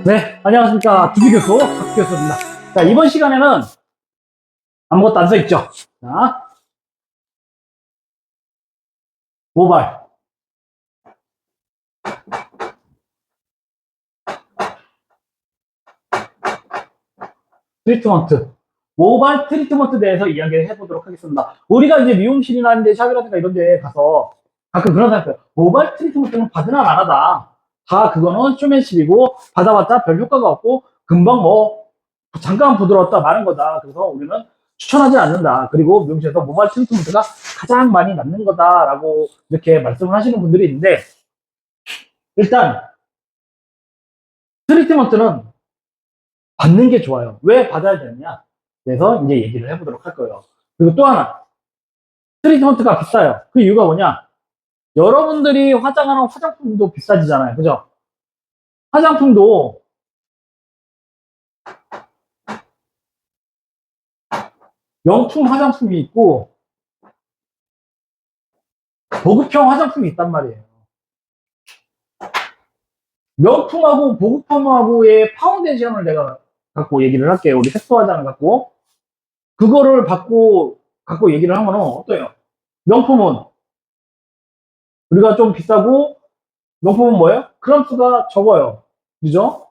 네, 안녕하십니까. 두비교수 박교수입니다. 자, 이번 시간에는 아무것도 안 써있죠. 자, 모발. 트리트먼트. 모발 트리트먼트 대해서 이야기를 해보도록 하겠습니다. 우리가 이제 미용실이나 이제 샵이라든가 이런 데 가서 가끔 그런 생각 해요. 모발 트리트먼트는 받으나 말하다. 다 그거는 쇼맨십이고 받아봤자 별 효과가 없고 금방 뭐 잠깐 부드러웠다 마는 거다. 그래서 우리는 추천하지 않는다. 그리고 미용실에서 모발 트리트먼트가 가장 많이 남는 거다라고 이렇게 말씀을 하시는 분들이 있는데, 일단 트리트먼트는 받는 게 좋아요. 왜 받아야 되느냐? 그래서 이제 얘기를 해보도록 할 거예요. 그리고 또 하나, 트리트먼트가 비싸요. 그 이유가 뭐냐? 여러분들이 화장하는 화장품도 비싸지잖아요. 그죠? 화장품도 명품 화장품이 있고 보급형 화장품이 있단 말이에요. 명품하고 보급형하고의 파운데이션을 내가 갖고 얘기를 할게요. 우리 색소 화장을 갖고. 그거를 갖고 얘기를 하면 어때요? 명품은 우리가 좀 비싸고, 명품은 뭐예요? 그람수가 적어요. 그죠?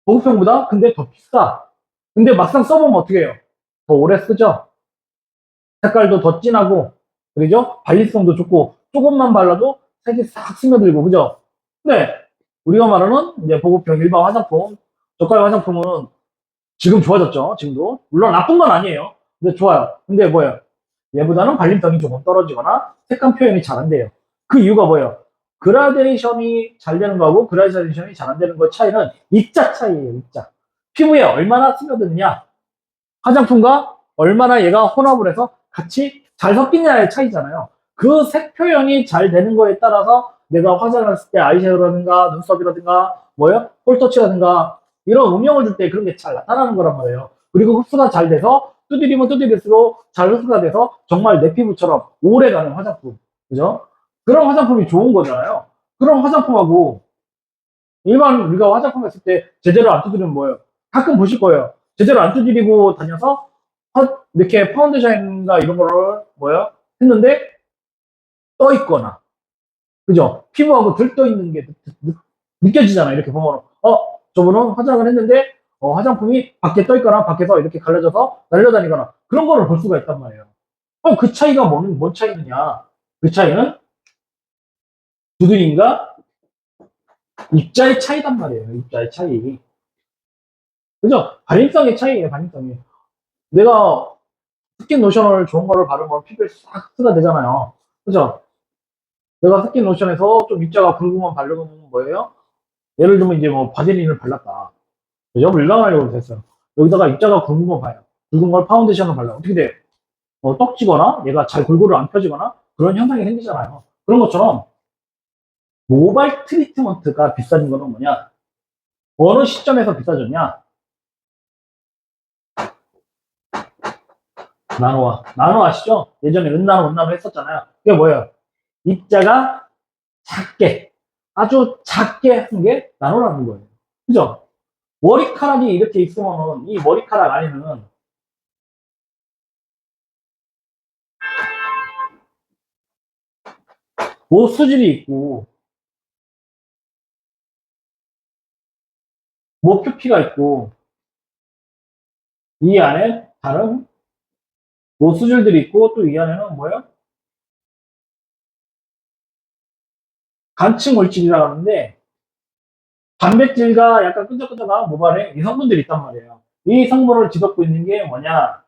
보급형보다 근데 더 비싸. 근데 막상 써보면 어떻게 해요? 더 오래 쓰죠? 색깔도 더 진하고, 그죠? 발리성도 좋고, 조금만 발라도 색이 싹 스며들고, 그죠? 근데 우리가 말하는 이제 보급형 일반 화장품, 저가 화장품은 지금 좋아졌죠? 지금도. 물론 나쁜 건 아니에요. 근데 좋아요. 근데 뭐예요? 얘보다는 발림성이 조금 떨어지거나 색감 표현이 잘 안 돼요. 그 이유가 뭐예요? 그라데이션이 잘 되는 거하고 그라데이션이 잘 안 되는 거 차이는 입자 차이예요. 입자. 피부에 얼마나 스며드느냐, 화장품과 얼마나 얘가 혼합을 해서 같이 잘 섞이냐의 차이잖아요. 그 색 표현이 잘 되는 거에 따라서 내가 화장을 했을 때 아이섀도우라든가 눈썹이라든가 뭐예요? 폴터치라든가 이런 음영을 줄 때 그런 게 잘 나타나는 거란 말이에요. 그리고 흡수가 잘 돼서 두드리면 두드릴수록 잘 흡수가 돼서 정말 내 피부처럼 오래가는 화장품. 그죠? 그런 화장품이 좋은 거잖아요. 그런 화장품하고 일반 우리가 화장품 했을 때 제대로 안 두드리면 뭐예요? 가끔 보실 거예요. 제대로 안 두드리고 다녀서 이렇게 파운데이션인가 이런 거를 뭐예요? 했는데 떠 있거나, 그죠? 피부하고 들떠 있는 게 느껴지잖아요. 이렇게 보면 저분은 화장을 했는데 화장품이 밖에 떠 있거나 밖에서 이렇게 갈라져서 날려다니거나 그런 거를 볼 수가 있단 말이에요. 그 차이가 뭔 차이느냐? 그 차이는 두드림과 입자의 차이단 말이에요. 입자의 차이. 그죠? 발림성의 차이예요. 발림성이. 내가 스킨 로션을 좋은 거를 바르면 피부에 싹 흡수가 되잖아요. 그죠? 내가 스킨 로션에서 좀 입자가 굵은 건 바르면 뭐예요? 예를 들면 이제 뭐 바젤린을 발랐다. 그죠? 물광하려고 됐어요. 여기다가 입자가 굵은 거 봐요. 굵은 걸 파운데이션을 발라. 어떻게 돼요? 떡지거나 얘가 잘 골고루 안 펴지거나 그런 현상이 생기잖아요. 그런 것처럼 모발 트리트먼트가 비싸진 거는 뭐냐? 어느 시점에서 비싸졌냐? 나노 아시죠? 예전에 은나노 했었잖아요. 그게 뭐예요? 입자가 작게, 아주 작게 한 게 나노라는 거예요. 그죠? 머리카락이 이렇게 있으면 이 머리카락 안에는 모 수질이 있고 모 표피가 있고 이 안에 다른 모 수질들이 있고 또 이 안에는 뭐예요? 간층 물질이라고 하는데 단백질과 약간 끈적끈적한 모발에 이 성분들이 있단 말이에요. 이 성분을 뒤덮고 있는 게 뭐냐?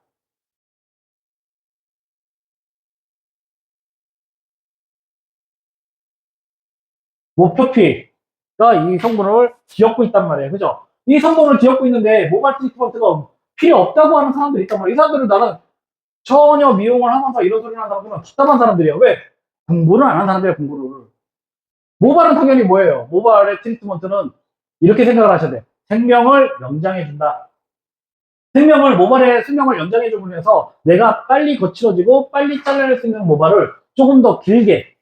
모표피가 이 성분을 뒤엎고 있단 말이에요. 그죠? 이 성분을 뒤엎고 있는데 모발 트리트먼트가 필요 없다고 하는 사람들이 있단 말이에요. 이 사람들은 나는 전혀 미용을 하면서 이런 소리를 하는 사람들은 답답한 사람들이에요. 왜? 공부를 안 한 사람들이에요, 공부를. 모발은 당연히 뭐예요? 모발의 트리트먼트는 이렇게 생각을 하셔야 돼요. 생명을 연장해준다. 모발의 생명을 연장해주고 해서 내가 빨리 거칠어지고 빨리 잘라낼 수 있는 모발을 조금 더 길게,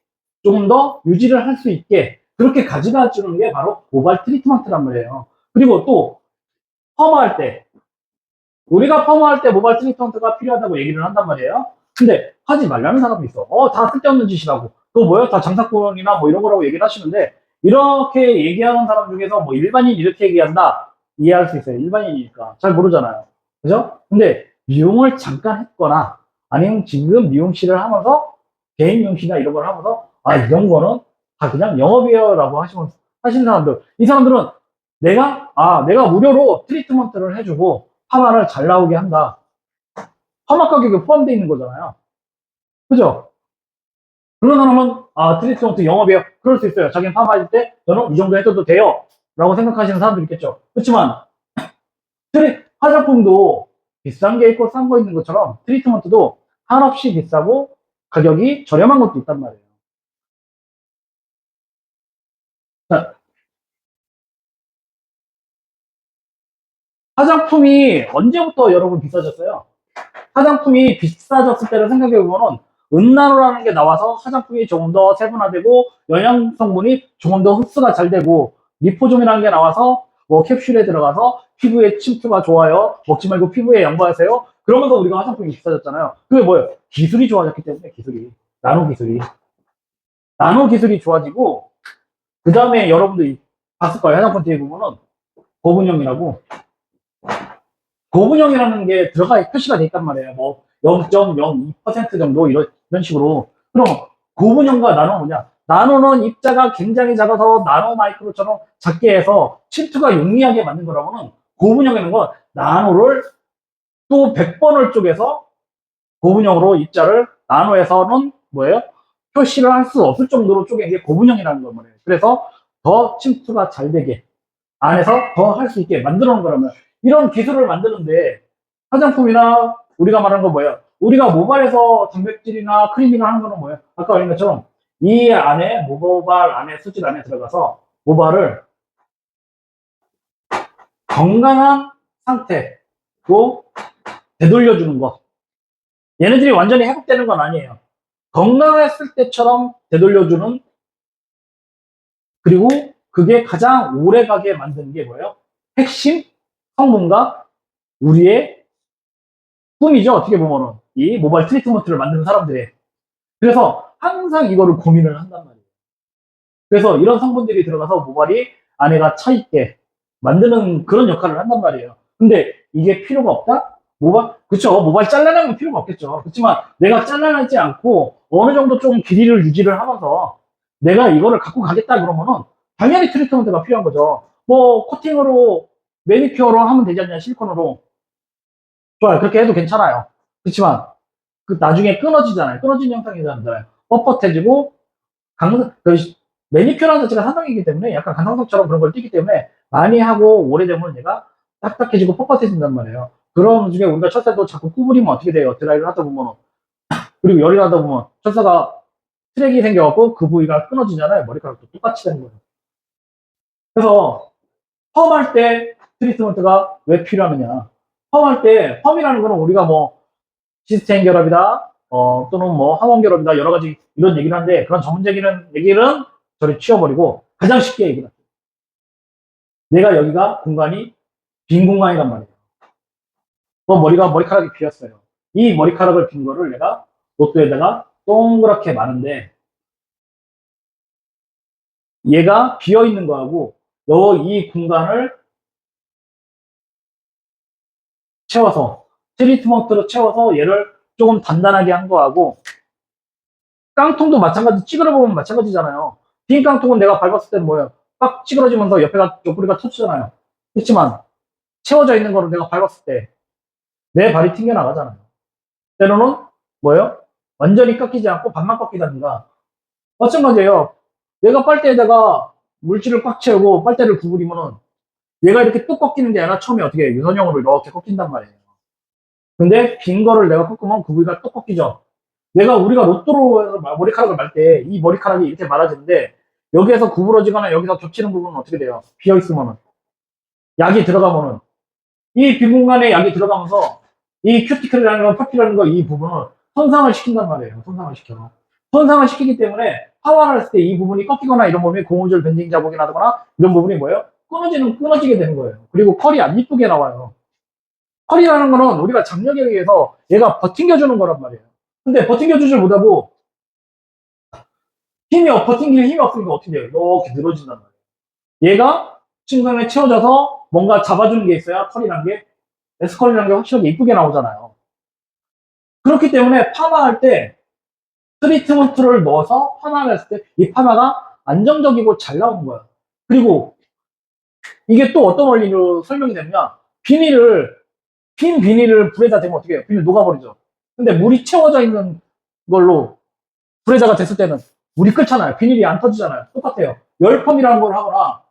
조금 더 유지를 할 수 있게 그렇게 가져다 주는 게 바로 모발 트리트먼트란 말이에요. 그리고 또 펌할 때 우리가 펌할 때 모발 트리트먼트가 필요하다고 얘기를 한단 말이에요. 근데 하지 말라는 사람도 있어. 다 쓸데없는 짓이라고. 그거 뭐예요? 다 장사꾼이나 뭐 이런 거라고 얘기를 하시는데, 이렇게 얘기하는 사람 중에서 뭐 일반인 이렇게 얘기한다 이해할 수 있어요. 일반인이니까 잘 모르잖아요. 그죠? 근데 미용을 잠깐 했거나 아니면 지금 미용실을 하면서 개인 미용실이나 이런 걸 하면서 이런 거는 다 그냥 영업이에요라고 하시는 사람들, 이 사람들은 내가 무료로 트리트먼트를 해주고 파마를 잘 나오게 한다. 파마 가격에 포함되어 있는 거잖아요. 그죠? 그런 사람은 트리트먼트 영업이에요. 그럴 수 있어요. 자기는 파마할 때 저는 이 정도 해줘도 돼요 라고 생각하시는 사람도 있겠죠. 그렇지만 화장품도 비싼 게 있고 싼 거 있는 것처럼 트리트먼트도 한없이 비싸고 가격이 저렴한 것도 있단 말이에요. 자, 화장품이 언제부터 여러분 비싸졌어요? 화장품이 비싸졌을 때를 생각해보면 은나노라는 게 나와서 화장품이 조금 더 세분화되고 영양 성분이 조금 더 흡수가 잘 되고, 리포좀이라는 게 나와서 뭐 캡슐에 들어가서 피부에 침투가 좋아요. 먹지 말고 피부에 양보하세요. 그러면서 우리가 화장품이 비싸졌잖아요. 그게 뭐예요? 기술이 좋아졌기 때문에. 나노 기술이 나노 기술이 좋아지고, 그 다음에 여러분들이 봤을 거예요. 화장품 뒤에 보면은 고분형이라고, 고분형이라는 게 들어가 표시가 돼 있단 말이에요. 뭐 0.02% 정도 이런 식으로. 그럼 고분형과 나노는 뭐냐? 나노는 입자가 굉장히 작아서 나노 마이크로처럼 작게 해서 침투가 용이하게 만든 거라고는, 고분형이라는 건 나노를 또 100번을 쪼개서 고분형으로 입자를 나노에서는 뭐예요? 표시를 할 수 없을 정도로 쪼갠 게 고분형이라는 거 말이에요. 그래서 더 침투가 잘 되게 안에서 더 할 수 있게 만들어 놓은 거라면, 이런 기술을 만드는데 화장품이나 우리가 말하는 건 뭐예요? 우리가 모발에서 단백질이나 크리밍을 하는 거는 뭐예요? 아까 말한 것처럼 이 안에 모발 안에 수질 안에 들어가서 모발을 건강한 상태로 되돌려주는 거. 얘네들이 완전히 회복되는 건 아니에요. 건강했을 때처럼 되돌려주는, 그리고 그게 가장 오래가게 만드는 게 뭐예요? 핵심 성분과 우리의 꿈이죠. 어떻게 보면은 이 모바일 트리트먼트를 만드는 사람들의. 그래서 항상 이거를 고민을 한단 말이에요. 그래서 이런 성분들이 들어가서 모발이 안에가 차 있게 만드는 그런 역할을 한단 말이에요. 근데 이게 필요가 없다? 그쵸. 모발 잘라내면 필요가 없겠죠. 그렇지만 내가 잘라내지 않고 어느 정도 좀 길이를 유지를 하면서 내가 이거를 갖고 가겠다 그러면은 당연히 트리트먼트가 필요한 거죠. 뭐 코팅으로 매니큐어로 하면 되지 않냐, 실리콘으로. 좋아요. 그렇게 해도 괜찮아요. 그렇지만 그 나중에 끊어지잖아요. 끊어진 형상이잖아요. 뻣뻣해지고 그 매니큐어라는 자체가 산성이기 때문에 약간 간성성처럼 그런 걸 띠기 때문에 많이 하고 오래되면 얘가 딱딱해지고 뻣뻣해진단 말이에요. 그런 중에 우리가 철사도 자꾸 구부리면 어떻게 돼요? 드라이를 하다 보면. 그리고 열이 나다 보면 철사가 트랙이 생겨갖고 그 부위가 끊어지잖아요. 머리카락도 똑같이 되는 거예요. 그래서 펌할 때 트리트먼트가 왜 필요하느냐? 펌할 때, 펌이라는 거는 우리가 뭐 시스템 결합이다, 또는 뭐 항원 결합이다, 여러 가지 이런 얘기를 하는데, 그런 전문적인 얘기는 저리 치워버리고 가장 쉽게 얘기를 할게요. 내가 여기가 공간이 빈 공간이란 말이에요. 머리카락이 비었어요. 이 머리카락을 빈 거를 내가 로또에다가 동그랗게 마는데, 얘가 비어 있는 거하고 이 공간을 채워서 트리트먼트로 채워서 얘를 조금 단단하게 한 거하고, 깡통도 마찬가지, 찌그러 보면 마찬가지잖아요. 빈 깡통은 내가 밟았을 때는 뭐예요? 빡 찌그러지면서 옆구리가 터지잖아요. 그렇지만 채워져 있는 거를 내가 밟았을 때 내 발이 튕겨나가잖아요. 때로는 뭐예요? 완전히 꺾이지 않고 반만 꺾이다든가. 마찬가지예요. 내가 빨대에다가 물질을 꽉 채우고 빨대를 구부리면은 얘가 이렇게 뚝 꺾이는 게 아니라 처음에 어떻게 해요? 유선형으로 이렇게 꺾인단 말이에요. 근데 빈 거를 내가 꺾으면 그 부위가 뚝 꺾이죠. 우리가 로또로 머리카락을 말 때 이 머리카락이 이렇게 말아지는데, 여기에서 구부러지거나 여기서 겹치는 부분은 어떻게 돼요? 비어 있으면은, 약이 들어가면은, 이 빈 공간에 약이 들어가면서 이 큐티클이라는 거, 파피라는 거, 이 부분을 손상을 시킨단 말이에요. 손상을 시키기 때문에 파마를 했을 때 이 부분이 꺾이거나 이런 부분이 고무줄 밴딩 자국이 나거나 이런 부분이 뭐예요? 끊어지게 되는 거예요. 그리고 컬이 안 이쁘게 나와요. 컬이라는 거는 우리가 장력에 의해서 얘가 버팅겨주는 거란 말이에요. 근데 버팅겨주질 못하고 버팅길 힘이 없으니까 어떻게 돼요? 이렇게 늘어진단 말이에요. 얘가 신경에 채워져서 뭔가 잡아주는 게 있어야 컬이란 게, S컬이라는 게 확실하게 이쁘게 나오잖아요. 그렇기 때문에 파마할 때 트리트먼트를 넣어서 파마를 했을 때 이 파마가 안정적이고 잘 나오는 거예요. 그리고 이게 또 어떤 원리로 설명이 되느냐, 빈 비닐을 불에다 대면 어떻게 해요? 비닐 녹아버리죠. 근데 물이 채워져 있는 걸로 불에다가 됐을 때는 물이 끓잖아요. 비닐이 안 터지잖아요. 똑같아요. 열펌이라는 걸 하거나,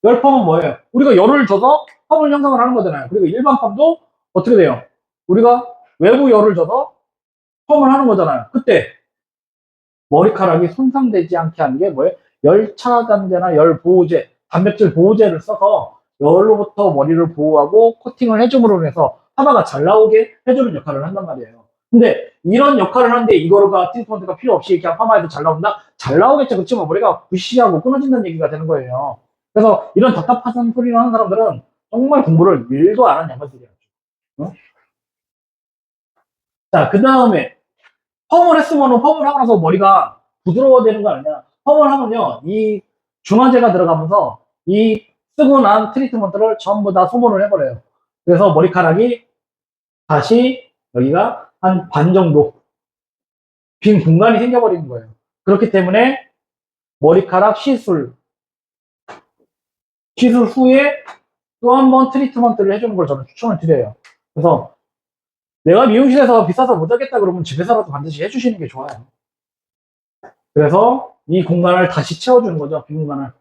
열펌은 뭐예요? 우리가 열을 줘서 펌을 형성을 하는 거잖아요. 그리고 일반 펌도 어떻게 돼요? 우리가 외부 열을 줘서 펌을 하는 거잖아요. 그때 머리카락이 손상되지 않게 하는 게 뭐예요? 열 차단제나 열 보호제, 단백질 보호제를 써서 열로부터 머리를 보호하고 코팅을 해줌으로 해서 파마가 잘 나오게 해주는 역할을 한단 말이에요. 근데 이런 역할을 하는데 이거가 트리트먼트가 필요 없이 그냥 파마해도 잘 나온다? 잘 나오겠죠. 그렇지만 머리가 부시하고 끊어진다는 얘기가 되는 거예요. 그래서 이런 답답한 소리를 하는 사람들은 정말 공부를 1도 안 한 양반들이야. 어? 자, 그 다음에 펌을 했으면 펌을 하고 나서 머리가 부드러워지는 거 아니냐. 펌을 하면요, 이 중화제가 들어가면서 이 쓰고 난 트리트먼트를 전부 다 소모를 해버려요. 그래서 머리카락이 다시 여기가 한 반 정도 빈 공간이 생겨버리는 거예요. 그렇기 때문에 머리카락 시술 후에 또 한 번 트리트먼트를 해주는 걸 저는 추천을 드려요. 그래서 내가 미용실에서 비싸서 못하겠다 그러면 집에서라도 반드시 해주시는 게 좋아요. 그래서 이 공간을 다시 채워주는 거죠. 빈 공간을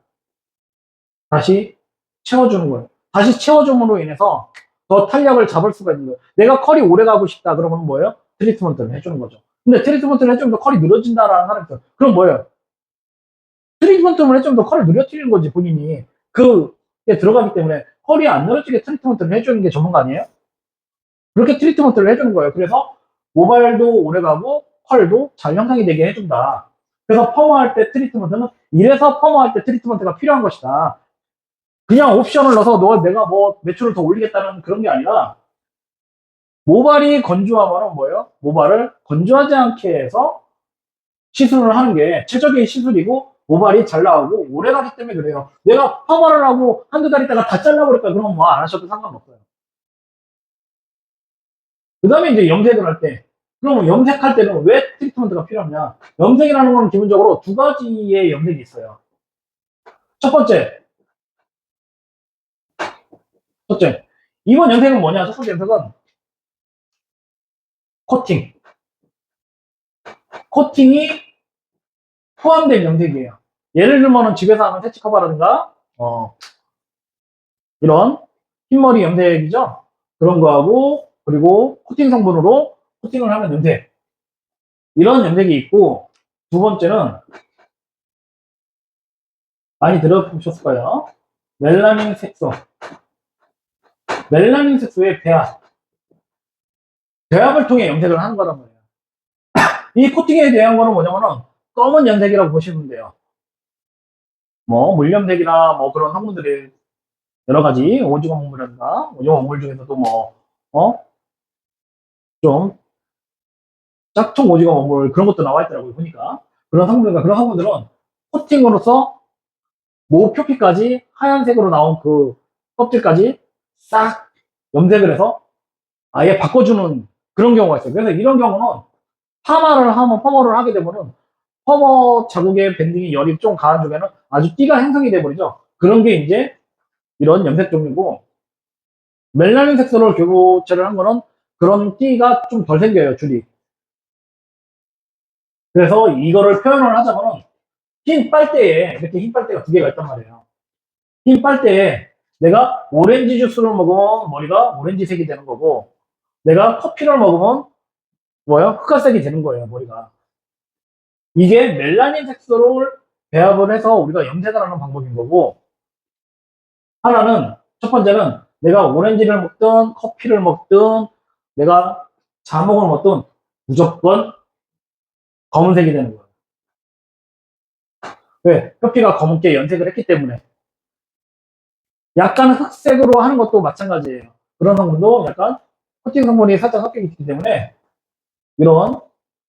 다시 채워주는 거예요. 다시 채워줌으로 인해서 더 탄력을 잡을 수가 있는 거예요. 내가 컬이 오래 가고 싶다 그러면 뭐예요? 트리트먼트를 해주는 거죠. 근데 트리트먼트를 해주면 더 컬이 늘어진다라는 사람이 있어요. 그럼 뭐예요? 트리트먼트를 해주면 더 컬을 늘어뜨리는 거지, 본인이. 그게 들어가기 때문에 컬이 안 늘어지게 트리트먼트를 해주는 게 전문가 아니에요? 그렇게 트리트먼트를 해주는 거예요. 그래서 모발도 오래 가고 컬도 잘 형성이 되게 해준다. 그래서 펌할 때 트리트먼트는 이래서 펌할 때 트리트먼트가 필요한 것이다. 그냥 옵션을 넣어서 내가 뭐 매출을 더 올리겠다는 그런 게 아니라 모발이 건조하면 뭐예요? 모발을 건조하지 않게 해서 시술을 하는 게 최적의 시술이고 모발이 잘 나오고 오래 가기 때문에 그래요. 내가 파마를 하고 한두 달 있다가 다 잘라버릴까? 그러면 뭐 안 하셔도 상관없어요. 그 다음에 이제 염색을 할 때, 그럼 염색할 때는 왜 트리트먼트가 필요하냐? 염색이라는 건 기본적으로 두 가지의 염색이 있어요. 첫째, 이번 염색은 뭐냐? 첫 번째 염색은 코팅. 코팅이 포함된 염색이에요. 예를 들면 집에서 하는 세치 커버라든가, 이런 흰머리 염색이죠? 그런 거하고, 그리고 코팅 성분으로 코팅을 하는 염색. 이런 염색이 있고, 두 번째는 많이 들어보셨을 거예요. 멜라닌 색소. 멜라닌 색소의 배합. 배합을 통해 염색을 하는 거란 말이에요. 이 코팅에 대한 거는 뭐냐면은 검은 염색이라고 보시면 돼요. 뭐 물염색이나 뭐 그런 성분들이 여러 가지 오징어 먹물이라든가 오징어 먹물 중에서도 뭐 좀 짝퉁 오징어 먹물 그런 것도 나와 있더라고요. 보니까 그런 성분들은 코팅으로서 모표피까지 하얀색으로 나온 그 껍질까지 싹 염색을 해서 아예 바꿔주는 그런 경우가 있어요. 그래서 이런 경우는 퍼머를 하게 되면은 퍼머 자국의 밴딩이 열이 좀 가한 쪽에는 아주 띠가 형성이 돼버리죠. 그런 게 이제 이런 염색 종류고, 멜라닌 색소를 교체를 한 거는 그런 띠가 좀 덜 생겨요, 줄이. 그래서 이거를 표현을 하자면은 흰 빨대에, 이렇게 흰 빨대가 두 개가 있단 말이에요. 흰 빨대에 내가 오렌지 주스를 먹으면 머리가 오렌지색이 되는 거고, 내가 커피를 먹으면 뭐예요? 흑화색이 되는 거예요, 머리가. 이게 멜라닌 색소를 배합을 해서 우리가 염색을 하는 방법인 거고, 하나는, 첫 번째는 내가 오렌지를 먹든 커피를 먹든 내가 자몽을 먹든 무조건 검은색이 되는 거예요. 왜? 커피가 검은게 염색을 했기 때문에. 약간 흑색으로 하는 것도 마찬가지예요. 그런 성분도 약간 코팅 성분이 살짝 섞여 있기 때문에 이런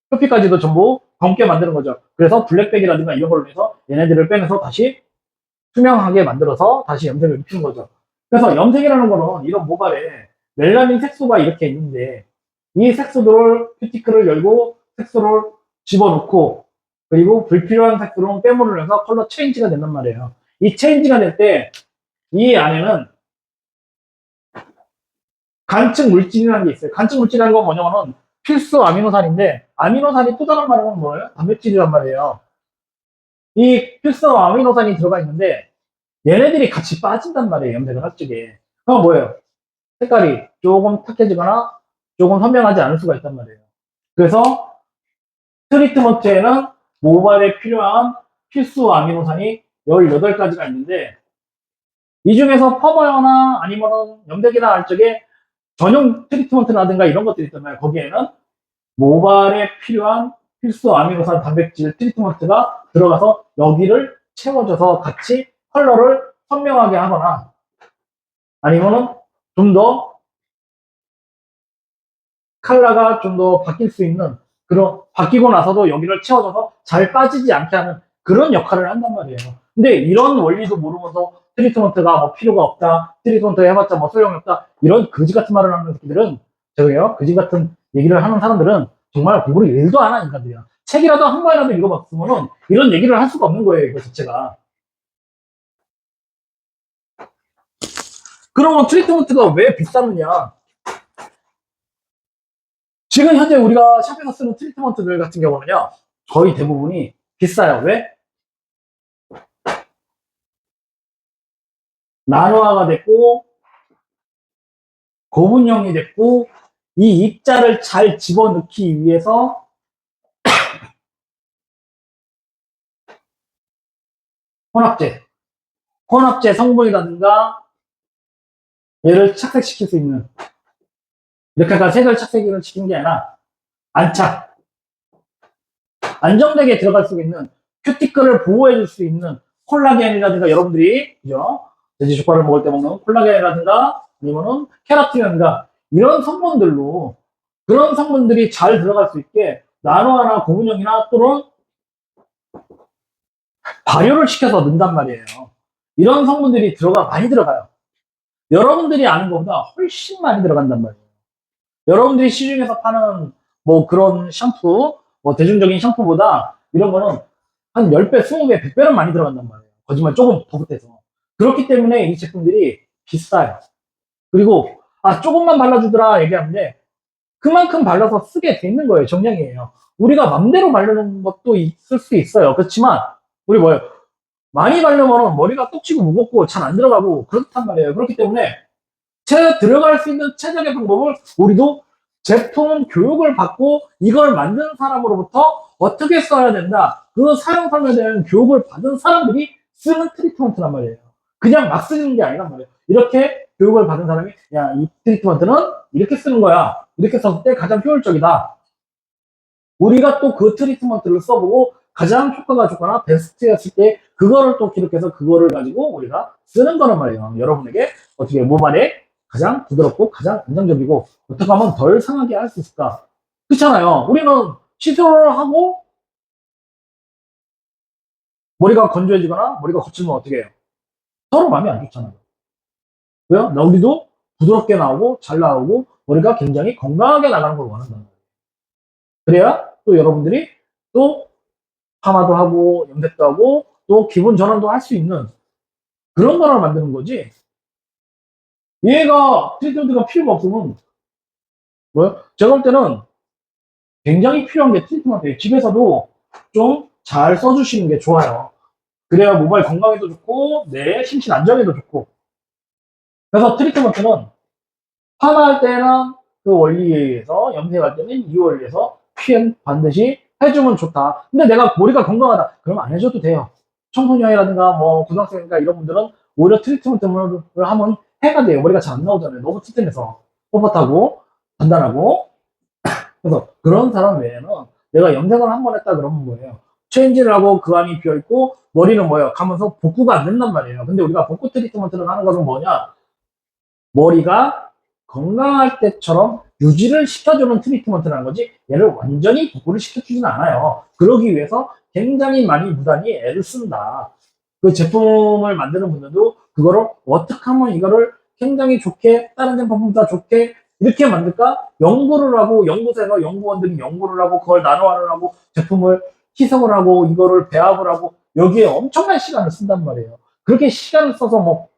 표피까지도 전부 검게 만드는 거죠. 그래서 블랙백이라든가 이런 걸로 해서 얘네들을 빼면서 다시 투명하게 만들어서 다시 염색을 입히는 거죠. 그래서 염색이라는 거는 이런 모발에 멜라닌 색소가 이렇게 있는데 이 색소들을 큐티클을 열고 색소를 집어넣고 그리고 불필요한 색소는 빼물을 해서 컬러 체인지가 된단 말이에요. 이 체인지가 될 때 이 안에는 간측 물질이라는 게 있어요. 간측 물질이라는 건 뭐냐면은 필수 아미노산인데 아미노산이 또 다른 말은 뭐예요? 단백질이란 말이에요. 이 필수 아미노산이 들어가 있는데 얘네들이 같이 빠진단 말이에요. 염색을 할 적에. 그럼 뭐예요? 색깔이 조금 탁해지거나 조금 선명하지 않을 수가 있단 말이에요. 그래서 트리트먼트에는 모발에 필요한 필수 아미노산이 18가지가 있는데 이 중에서 펌웨어나 아니면 염색이나 할 적에 전용 트리트먼트라든가 이런 것들이 있잖아요. 거기에는 모발에 필요한 필수 아미노산 단백질 트리트먼트가 들어가서 여기를 채워줘서 같이 컬러를 선명하게 하거나 아니면은 좀 더 컬러가 좀 더 바뀔 수 있는 그런 바뀌고 나서도 여기를 채워줘서 잘 빠지지 않게 하는 그런 역할을 한단 말이에요. 근데 이런 원리도 모르면서 트리트먼트가 뭐 필요가 없다, 트리트먼트 해봤자 뭐 소용이 없다 이런 거지 같은 말을 하는 새끼들은 저기요 거지 같은 얘기를 하는 사람들은 정말 공부를 1도 안 하는 인간들이야. 책이라도 한 번이라도 읽어봤으면은 이런 얘기를 할 수가 없는 거예요 이거 자체가. 그러면 트리트먼트가 왜 비싸느냐? 지금 현재 우리가 샵에서 쓰는 트리트먼트들 같은 경우는요, 거의 대부분이 비싸요. 왜? 나노화가 됐고, 고분형이 됐고, 이 입자를 잘 집어넣기 위해서 혼합제, 혼합제 성분이라든가 얘를 착색시킬 수 있는, 이렇게 해서 색을 착색을 시킨 게 아니라 안착, 안정되게 들어갈 수 있는 큐티클을 보호해줄 수 있는 콜라겐이라든가 여러분들이 그죠? 돼지 족발을 먹을 때 먹는 콜라겐이라든가 아니면은 케라틴이라든가 이런 성분들로 그런 성분들이 잘 들어갈 수 있게 나노화나 고분형이나 또는 발효를 시켜서 넣는단 말이에요. 이런 성분들이 많이 들어가요. 여러분들이 아는 것보다 훨씬 많이 들어간단 말이에요. 여러분들이 시중에서 파는 뭐 그런 샴푸, 뭐 대중적인 샴푸보다 이런 거는 한 10배, 20배, 100배는 많이 들어간단 말이에요. 거짓말 조금 더 보태서. 그렇기 때문에 이 제품들이 비싸요. 그리고, 아, 조금만 발라주더라 얘기하는데, 그만큼 발라서 쓰게 돼 있는 거예요. 정량이에요. 우리가 맘대로 바르는 것도 있을 수 있어요. 그렇지만, 우리 뭐예요? 많이 바르면 머리가 똑지고 무겁고 잘 안 들어가고 그렇단 말이에요. 그렇기 때문에, 들어갈 수 있는 최적의 방법을 우리도 제품 교육을 받고 이걸 만드는 사람으로부터 어떻게 써야 된다. 그 사용 설명에 대한 교육을 받은 사람들이 쓰는 트리트먼트란 말이에요. 그냥 막 쓰는 게 아니란 말이에요. 이렇게 교육을 받은 사람이 야, 이 트리트먼트는 이렇게 쓰는 거야. 이렇게 썼을 때 가장 효율적이다. 우리가 또 그 트리트먼트를 써보고 가장 효과가 좋거나 베스트였을 때 그거를 또 기록해서 그거를 가지고 우리가 쓰는 거란 말이에요. 여러분에게 어떻게 모발에 가장 부드럽고 가장 안정적이고 어떻게 하면 덜 상하게 할 수 있을까? 그렇잖아요. 우리는 시술을 하고 머리가 건조해지거나 머리가 거칠면 어떻게 해요? 서로 마음이 안 좋잖아요. 왜요? 우리도 부드럽게 나오고 잘 나오고 머리가 굉장히 건강하게 나가는 걸 원한다는 거예요. 그래야 또 여러분들이 또 파마도 하고 염색도 하고 또 기분 전환도 할 수 있는 그런 거를 만드는 거지. 얘가 트리트먼트가 필요가 없으면 뭐요? 제가 볼 때는 굉장히 필요한 게 트리트먼트예요. 집에서도 좀 잘 써주시는 게 좋아요. 그래야 모발 건강에도 좋고 내 심신 안정에도 좋고. 그래서 트리트먼트는 파마할 때는 그 원리에 의해서 염색할 때는 이 원리에서 피해 반드시 해주면 좋다. 근데 내가 머리가 건강하다. 그러면 안 해줘도 돼요. 청소년이라든가 뭐 고등학생이니까 이런 분들은 오히려 트리트먼트를 하면 해가 돼요. 머리가 잘 안 나오잖아요. 너무 튼튼해서 뻣뻣하고 단단하고. 그래서 그런 사람 외에는 내가 염색을 한 번 했다 그러면 뭐예요? 체인지를 하고 그 안이 비어있고, 머리는 뭐예요? 가면서 복구가 안 된단 말이에요. 근데 우리가 복구 트리트먼트를 하는 것은 뭐냐? 머리가 건강할 때처럼 유지를 시켜주는 트리트먼트라는 거지, 얘를 완전히 복구를 시켜주지는 않아요. 그러기 위해서 굉장히 많이 무단히 애를 쓴다. 그 제품을 만드는 분들도 그거를 어떻게 하면 이거를 굉장히 좋게, 다른 제품보다 좋게 이렇게 만들까? 연구를 하고, 연구소에서 연구원들이 연구를 하고, 그걸 나노화를 하고, 제품을 희석을 하고, 이거를 배합을 하고, 여기에 엄청난 시간을 쓴단 말이에요. 그렇게 시간을 써서 뭐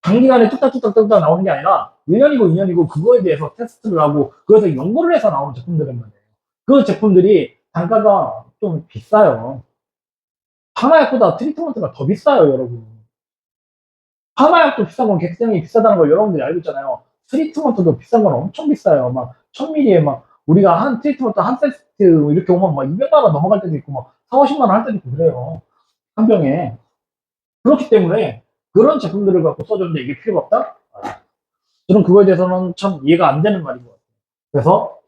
단기간에 뚝딱뚝딱 나오는 게 아니라 1년이고 2년이고 그거에 대해서 테스트를 하고, 그래서 연구를 해서 나오는 제품들은 말이에요. 그 제품들이 단가가 좀 비싸요. 하나약보다 트리트먼트가 더 비싸요, 여러분. 하나약도 비싼 건 굉장히 비싸다는 걸 여러분들이 알고 있잖아요. 트리트먼트도 비싼 건 엄청 비싸요. 막 1000ml에 막 우리가 한 트리트먼트 한 세트 이렇게 오면 막 200만 원 넘어갈 때도 있고 막 4, 50만 원 할 때도 있고 그래요. 한 병에. 그렇기 때문에 그런 제품들을 갖고 써줬는데 이게 필요가 없다? 저는 그거에 대해서는 참 이해가 안 되는 말인 것 같아요. 그래서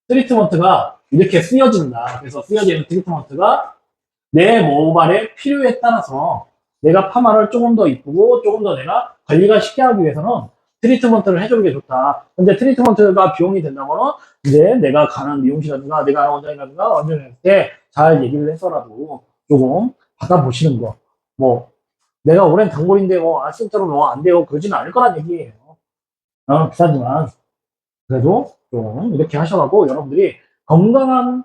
트리트먼트가 이렇게 쓰여진다. 그래서 쓰여지는 트리트먼트가 내 모발의 필요에 따라서 내가 파마를 조금 더 이쁘고 조금 더 내가 관리가 쉽게 하기 위해서는 트리트먼트를 해주는 게 좋다. 근데 트리트먼트가 비용이 된다면은 이제 내가 가는 미용실이라든가 내가 가는 원장이라든가 원장님한테 잘 얘기를 해서라도 조금 받아보시는 거. 뭐 내가 오랜 단골인데 뭐 아침처럼 뭐 안 돼요 그러지는 않을 거란 얘기예요. 비싸지만 그래도 좀 이렇게 하셔가지고 여러분들이 건강한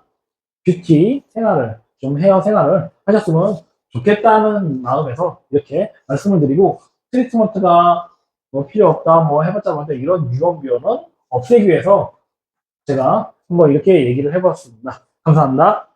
뷰티 생활을 좀 헤어 생활을 하셨으면 좋겠다는 마음에서 이렇게 말씀을 드리고, 트리트먼트가 뭐 필요 없다 뭐 해봤자 뭐 이런 유언비어는 없애기 위해서 제가 한번 이렇게 얘기를 해봤습니다. 감사합니다.